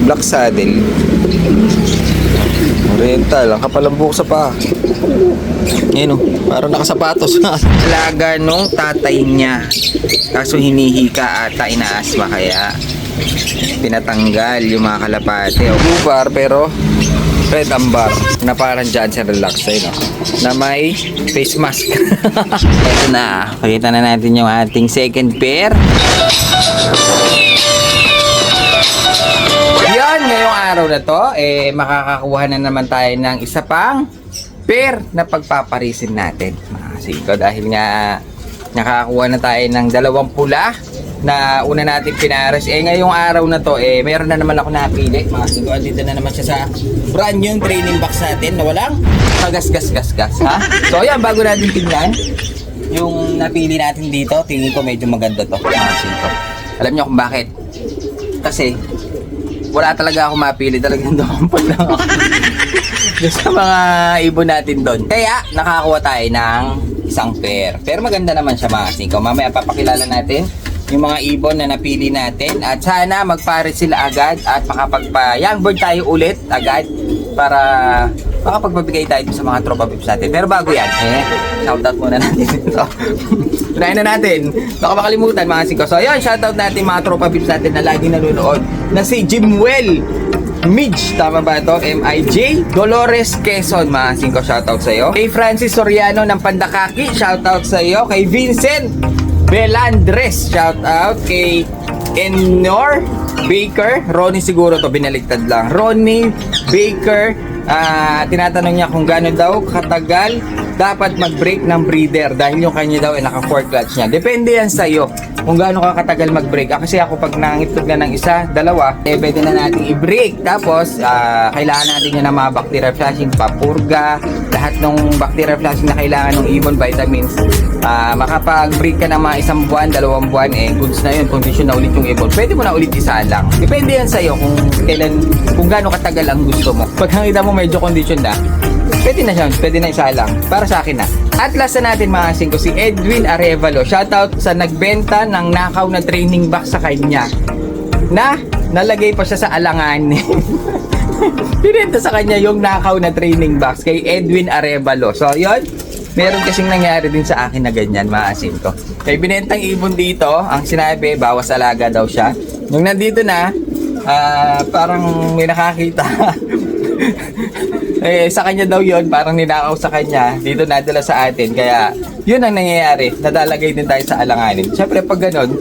Black saddle. Oriental. Ang kapal ang buhok sa paa. Ayan o, parang nakasapatos. Alaga nung tatay niya. Kaso hinihika ata, inaasma kaya pinatanggal yung mga kalapate. O bubar pero red ambar na parang Johnson Relax no? Na may face mask. Ito na, pakita na natin yung ating second pair. Yan, ngayong araw na to makakakuha na naman tayo ng isa pang pair na pagpaparisin natin, mga singko, dahil nga nakakakuha na tayo ng dalawang pula na una natin pinares. Ngayong araw na to mayroon na naman ako napili, mga singko. Andito na naman siya sa brand new training box natin na walang kagas-gas-gas-gas, ha? So ayan, bago natin tingnan yung napili natin dito, tingin ko medyo maganda to, mga singko. Alam niyo kung bakit? Kasi wala talaga ako mapili, talagang dumampag lang ako sa mga ibon natin doon. Kaya nakakuha tayo ng isang pair. Pero maganda naman siya, mga singko. Mamaya papakilala natin yung mga ibon na napili natin. At sana magpares sila agad at makapagpa-young bird tayo ulit agad para makapagbibigay tayo sa mga tropa pips natin. Pero bago yan, shoutout muna natin ito. Unahin na natin. Baka makalimutan, mga singko. So ayun, shoutout natin mga tropa pips natin na laging nanonood na si Jimwell Midge, tama ba ito? M-I-J Dolores Quezon, mga singko, shoutout sa iyo. Kay Francis Soriano ng Pandakaki, shoutout sa iyo. Kay Vincent Belandres, shoutout. Kay Enor Baker, Ronnie siguro to, binaliktad lang. Ronnie Baker, tinatanong niya kung gaano daw katagal dapat mag-break ng breeder dahil yung kanya daw ay naka-4 clutch niya. Depende yan sa iyo kung gaano ka katagal mag-break. Kasi ako pag nangitlog na ng isa, dalawa, pwede na natin i-break. Tapos, kailangan natin yun ng mga bacterial flushing, papurga, lahat ng bacterial flushing na kailangan ng ibon, vitamins. Makapag-break ka ng mga 1 buwan, 2 buwan, goods na yun, condition na ulit yung ibon. Pwede mo na ulit isa lang. Depende yan sa iyo kung gaano katagal ang gusto mo. Pag nakita mo medyo condition na, pwede na siya, pwede na isa lang. Para sa akin na. At last na natin, mga singko, si Edwin Arevalo. Shoutout sa nagbenta ng nakaw na training box sa kanya. Na nalagay pa siya sa alanganin. Pinenta sa kanya yung nakaw na training box kay Edwin Arevalo. So, yun. Meron kasing nangyari din sa akin na ganyan, mga singko. Kay binentang ibon dito, ang sinabi, bawas alaga daw siya. Nung nandito na, parang may nakakita. Sa kanya daw yon, parang ninakaw sa kanya, dito nadala sa atin. Kaya yun ang nangyayari, nadalagay din tayo sa alanganin. Siyempre pag ganun,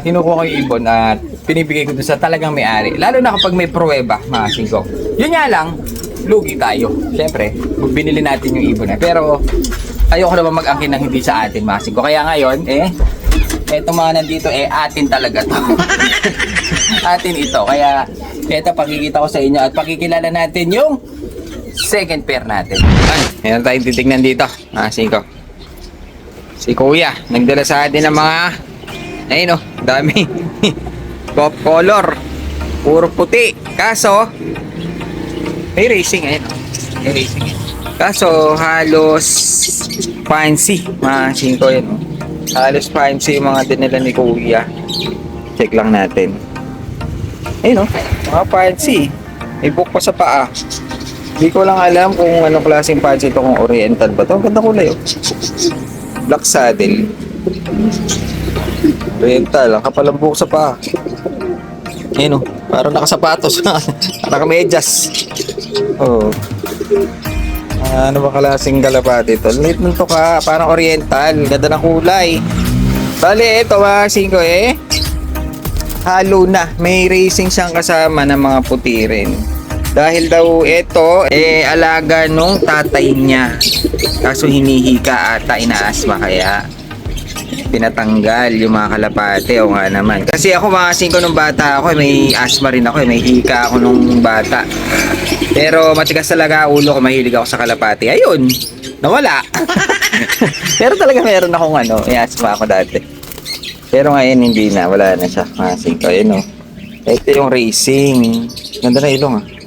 kinukuha ko yung ibon at pinibigay ko doon sa talagang may-ari. Lalo na kapag may pruweba, mga singko. Yun nga lang, lugi tayo. Siyempre, binili natin yung ibon na. Pero ayoko naman mag-angkin ng hindi sa atin, mga singko. Kaya ngayon, eto mga nandito, atin talaga to. Atin ito. Kaya eto, pakikita ko sa inyo at pakikilala natin yung second pair natin. Meron tayong titignan dito, mga singko. Si Kuya, nagdala sa atin ng mga, ayun o, dami. Pop color, puro puti. Kaso, may racing, ayun o. May racing, kaso, halos fancy, mga singko yun o. Halos fancy yung mga dinala ni Kuya. Check lang natin. Ayun o, mga fancy. May book pa sa paa. Hindi ko lang alam kung anong klaseng fancy ito, kung oriental ba ito. Ang ganda kulay o. Black saddle. Oriental, ang kapal ang buhok sa paa. Ayun o, parang nakasapatos. Nakamedyas. Oh. Ano ba klaseng kalapati ito? Lit nung to ka, parang oriental. Ganda ng kulay. Bale, ito mga singko halo na. May racing siyang kasama ng mga puti rin. Dahil daw ito, alaga nung tatay niya. Kaso hinihika ata, inaasma kaya pinatanggal yung mga kalapate. O nga naman. Kasi ako mga singko nung bata ako, may asthma rin ako, may hika ako nung bata. Pero matigas talaga ulo ko, mahilig ako sa kalapate. Ayun, nawala. Pero talaga meron akong may asthma ako dati. Pero ngayon hindi na, wala na siya. Mga singko, ayun o. Ito yung racing. Ganda na ilong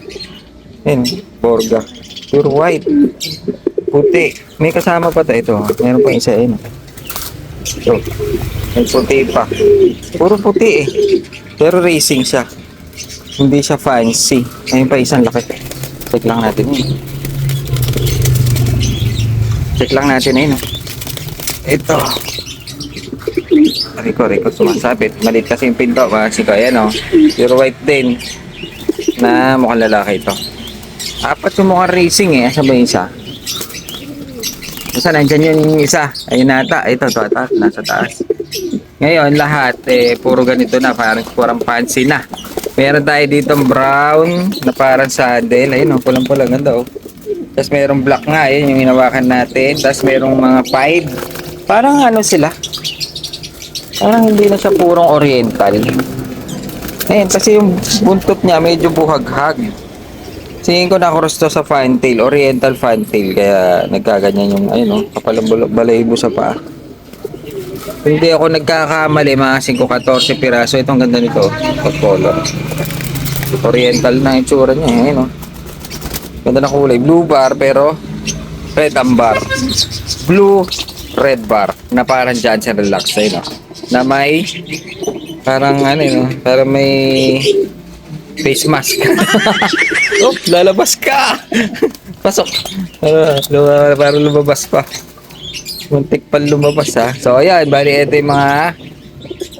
Ayun, borga. Pure white. Puti. May kasama pa ito. Meron pa isa Ito. May puti pa. Puro puti Pero racing siya. Hindi siya fancy. Ayun pa isang laki. Check lang natin yun. Check lang natin yun. Ito. Riko, sumasabit. Maliit kasi yung pinto. Kasi ko, ayan o. Pure white din. Na mukhang lalaki ito. Apat yung mukhang racing eh. Asa ba yung isa? Basta nandyan yung isa. Ayun nata. Ito, nasa taas. Ngayon, lahat, puro ganito na. Parang fancy na. Meron tayo dito brown na parang saddle. Ayun, pulang-pulang. Ganda, oh. Tapos merong black nga. Ayun, yung hinawakan natin. Tapos merong mga pied. Parang ano sila. Parang hindi na siya purong oriental. Ayun, kasi yung buntot niya medyo buhaghag. Tingin ko na-cross to sa fantail, oriental fantail. Kaya nagkaganyan yung, ayun, kapalang balahibo sa paa. Hindi ako nagkakamali, mga 5-14 piraso. Itong ganda nito, color. Oriental na yung tsura niya, ayun. Ganda na kulay, blue bar pero red ambar. Blue, red bar, na parang Johnson Relax, ayun. Na may, parang ano, parang may face mask. Oh, lalabas ka! Pasok! Parang lumabas pa. Muntik pa lumabas ha. So ayan, bali ito yung mga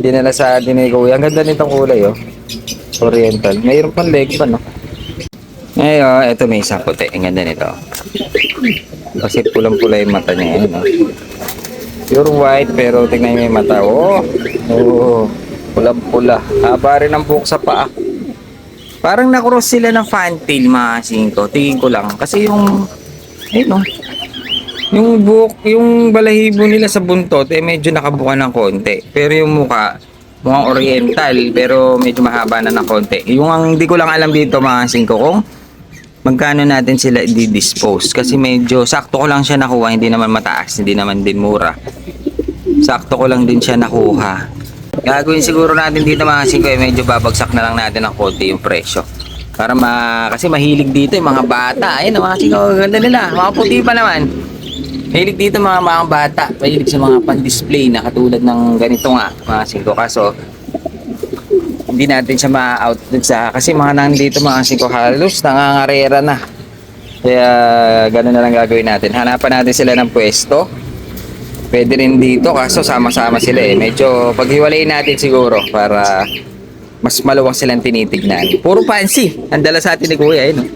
dinala sa atin ni Kuya. Ang ganda nitong kulay oh. Oriental. Mayroon pang leg pa no. Ngayon, ito may isang puti. Ang ganda nito. Kasi pulang-pula yung mata niya. Ayan, oh. Pure white pero tingnan niyo yung mata. Oh, pulang-pula. Haba rin ang buhok sa paa. Parang na-cross sila ng fantail mga 5. Tingin ko lang. Kasi yung, ayun oh. Yung buhok, yung balahibo nila sa buntot, medyo nakabuka ng konti. Pero yung mukha, mukhang oriental, pero medyo mahaba na ng konti. Yung ang hindi ko lang alam dito mga 5 kung magkano natin sila i-dispose. Kasi medyo sakto ko lang siya nakuha, hindi naman mataas, hindi naman din mura. Sakto ko lang din siya nakuha. Gagawin siguro natin dito mga 5, medyo babagsak na lang natin ng konti yung presyo. Para kasi mahilig dito yung mga bata. Ayun mga 5, ganda nila. Mga puti pa naman. Mahilig dito mga bata. Mahilig sa mga pan-display na katulad ng ganito nga mga 5. Kaso hindi natin siya ma-out sa kasi mga nandito mga 5 halos nangangarera na. Kaya gano'n na lang gagawin natin. Hanapan natin sila ng pwesto. Pwede rin dito kaso sama-sama sila eh. Medyo paghiwalayin natin siguro para mas maluwang silang tinitignan. Puro fancy. Ang dala sa atin ni Kuya eh, no?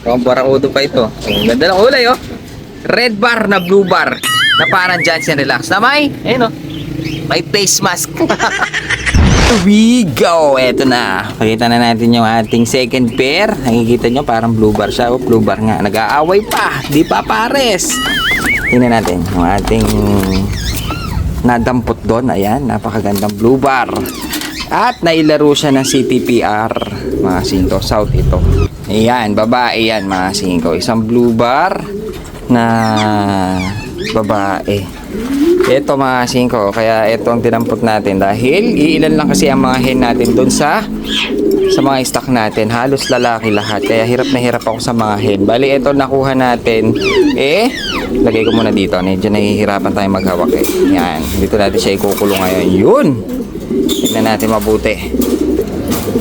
Ang barakudo pa ito. Ang ganda ng kulay oh. Red bar na blue bar na parang Johnson Relax na may, ayun oh, may face mask. Here we go. Eto na. Pakita na natin yung ating second pair. Nakikita nyo parang blue bar siya. Oh, blue bar nga. Nag-aaway pa. Di pa pares. Tingnan natin yung ating nadampot doon. Ayan. Napakagandang blue bar. At nailaro siya ng CTPR. Mga 5. South ito. Ayan. Babae yan mga 5. Isang blue bar na babae. Ito mga 5, kaya ito ang tinampot natin dahil iilan lang kasi ang mga hen natin doon sa mga stock natin. Halos lalaki lahat. Kaya hirap na hirap ako sa mga hen. Bali, ito nakuha natin. Lagay ko muna dito. Medyo nahihirapan tayo maghawak eh. Yan. Dito natin siya ikukulong ngayon. Yun! Tignan natin mabuti.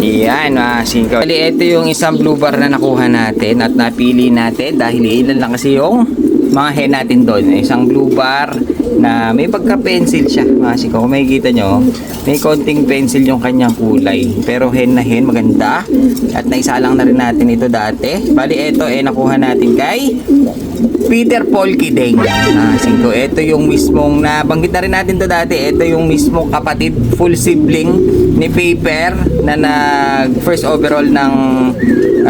Yan mga 5. Bali, ito yung isang blue bar na nakuha natin at napili natin dahil ilan lang kasi yung mga hen natin doon. Isang blue bar na may pagka-pencil siya. Mga 5, kung makikita nyo, may konting pencil yung kanyang kulay. Pero hen na hen, maganda. At naisalang na rin natin ito dati. Bali, ito nakuha natin kay Peter Paul Kideng. 5, ito yung mismong nabanggit na rin natin to dati. Ito yung mismong kapatid, full sibling ni Paper na nag first overall ng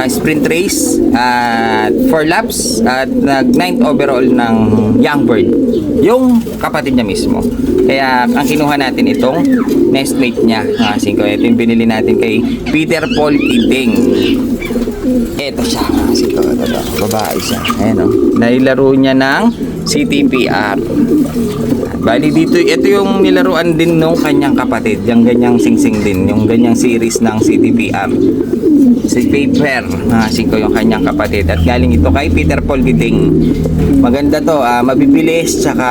sprint race at 4 laps at nag 9th overall ng Youngbird. Yung kapatid niya mismo. Kaya ang kinuha natin itong nestmate niya. 5, ito yung binili natin kay Peter Paul Kideng. Ito siya. 5, babae siya. Ayan o. Nailaro niya ng CTPR. Bali dito, ito yung nilaruan din nung kanyang kapatid. Yung ganyang singsing din. Yung ganyang series ng CTPR. Si Paper. 5 yung kanyang kapatid. At galing ito kay Peter Paul Kideng. Maganda to. Mabibilis. Tsaka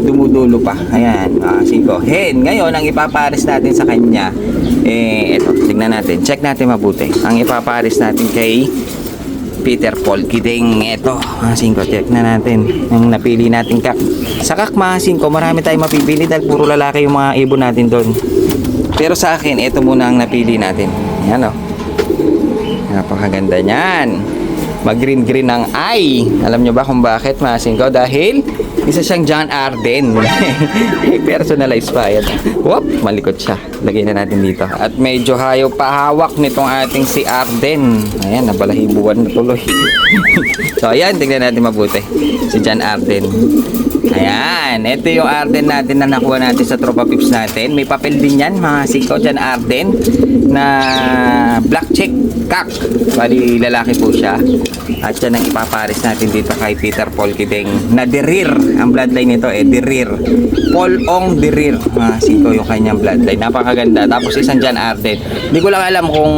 dumudulo pa. Ayan. 5. Hen. Ngayon, ang ipapares natin sa kanya Eto, tignan natin. Check natin mabuti. Ang ipaparis natin kay Peter Paul Kiding. Eto, mga singko, check na natin. Ang napili natin kak. Sa kak, mga singko, marami tayong mapipili dahil puro lalaki yung mga ibon natin doon. Pero sa akin, ito muna ang napili natin. Yan o. Napakaganda niyan. Mag-green-green ang eye. Alam nyo ba kung bakit, mga singko? Dahil isa siyang John Arden. Personalized pa yan. Whoop, malikot siya. Lagyan na natin dito. At medyo hayo pahawak nitong ating si Arden. Ayan, nabalahibuan na tuloy. So, ayan, tignan natin mabuti. Si John Arden. Ayan, ito yung Arden natin na nakuha natin sa Tropa Pips natin. May papel din yan, mga singko, John Arden na black check cock. Bali, lalaki po siya. At yan ang ipaparis natin dito kay Peter Paul Kiding na Derir. Ang bloodline nito Derir. Paul Ong Derir. Mga singko yung kanyang bloodline. Napakaganda. Tapos isang John Arden. Hindi ko lang alam kung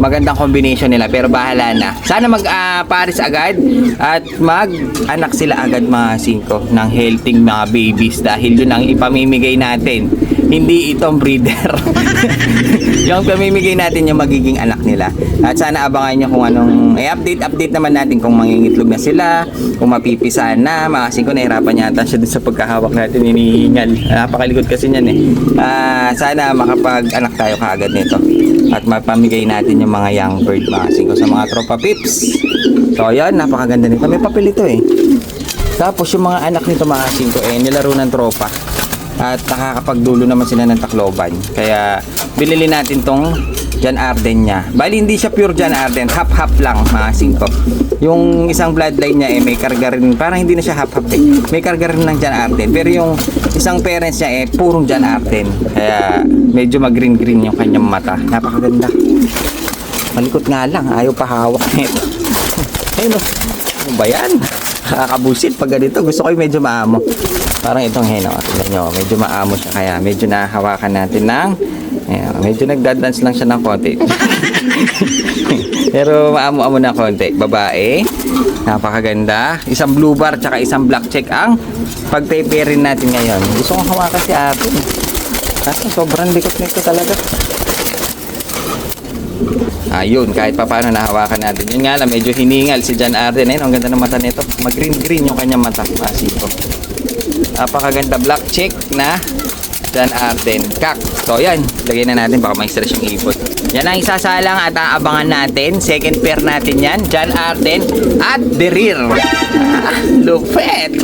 magandang combination nila, pero bahala na. Sana mag-paris agad at mag-anak sila agad, mga singko, ng healthy mga babies, dahil yun ang ipamimigay natin, hindi itong breeder. Yung pamimigay natin yung magiging anak nila. At sana abangan nyo kung anong update naman natin kung mangingitlog na sila, kung mapipisa na. Mga singko, nahirapan yata siya dun sa pagkahawak natin, hinihingal. Napakalikot kasi niyan sana makapag-anak tayo kaagad nito at mapamigay natin yung mga young bird, mga singko, sa mga Tropa Pips. So ayan, napakaganda nito. May papel ito Tapos yung mga anak nito, mga singko, nilaro ng tropa at nakakapagdulo naman sila ng Tacloban. Kaya binili natin tong John Arden niya. Bali, hindi siya pure John Arden, half-half lang, mga singko. Yung isang bloodline niya may karga rin, parang hindi na siya half-half may karga rin ng John Arden. Pero yung isang parents niya purong John Arden. Kaya medyo mag-green-green yung kanyang mata. Napakaganda. Malikot nga lang, ayaw pa hawak nito. Ayun, ano ba yan? Nakakabusit pag ganito. Gusto ko yung medyo maamo. Parang itong hen, tignan nyo, medyo maamo siya. Kaya medyo nahawakan natin ng medyo nagdadance lang siya ng konti. Pero maamo-amo na konti. Babae, napakaganda. Isang blue bar tsaka isang black check ang pagpeperin natin ngayon. Gusto kong hawakan si atin. Kasi sobrang likot nito talaga. Ayun, kahit pa paano nahawakan natin. Yun nga lang, medyo hiningal si John Arden. Ayun, ang ganda ng mata nito. Mag-green-green yung kanyang mata. Masiko. Napakaganda black check na John Arden kak. So yan, lagay na natin, baka ma-stress yung ipot. Yan ang isasalang at aabangan natin. Second pair natin yan, John Arden at Derir. Lupet.